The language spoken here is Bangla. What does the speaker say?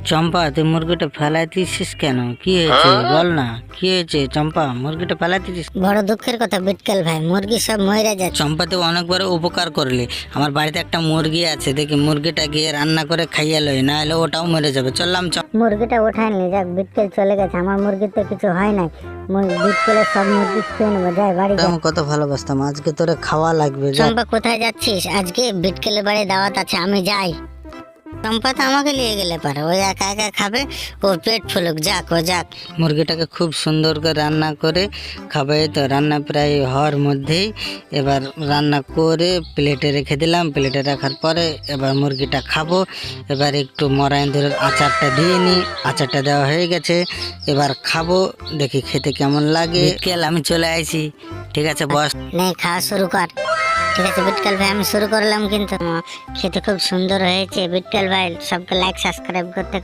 চম্পা, তুই মুরগিটা ফেলাই দিছিস কেন? কি হয়েছে বল না, কি হয়েছে চম্পা? মুরগিটা ফেলাই দিছিস? বড় দুঃখের কথা বিটকেল ভাই, মুরগি সব মরে যাচ্ছে। চম্পা, তুই অনেক বড় উপকার করলি। আমার বাড়িতে একটা মুরগি আছে, দেখি মুরগিটা গিয়ে রান্না করে খাইয়ে লই, না হলে ওটাও মরে যাবে। চললাম মুরগিটা ওঠায় নি, যাক বিটকেল চলে গেছে, আমার মুরগির তো কিছু হয় নাই। বিটকেলের সব মুরগি খেয়ে নেবো, যাই বাড়ি যাই। আমি কত ভালোবাসতাম, আজকে তোরে খাওয়া লাগবে। যা। চম্পা কোথায় যাচ্ছিস? আজকে বিটকেলের বাড়ি দাওয়াত আছে, আমি যাই। চম্পা তো আমাকে নিয়ে গেলে পারে, ওই একা একা খাবে, ওর পেট ফুলুক, যাক ও যাক। মুরগিটাকে খুব সুন্দর করে রান্না করে খাবে। তো রান্না প্রায় হওয়ার মধ্যেই এবার রান্না করে প্লেটে রেখে দিলাম। প্লেটে রাখার পরে এবার মুরগিটা খাবো। এবার একটু মরাইন ধরে আচারটা দিয়ে নিই। আচারটা দেওয়া হয়ে গেছে, এবার খাবো, দেখি খেতে কেমন লাগে। বিটকেল, আমি চলে আইছি, ঠিক আছে বস। নে খাওয়া শুরু কর। ঠিক আছে বিটকেল ভাই, আমি শুরু করলাম, কিন্তু খেতে খুব সুন্দর হয়েছে। বিটকেল ভাই, সবকে লাইক সাবস্ক্রাইব করতে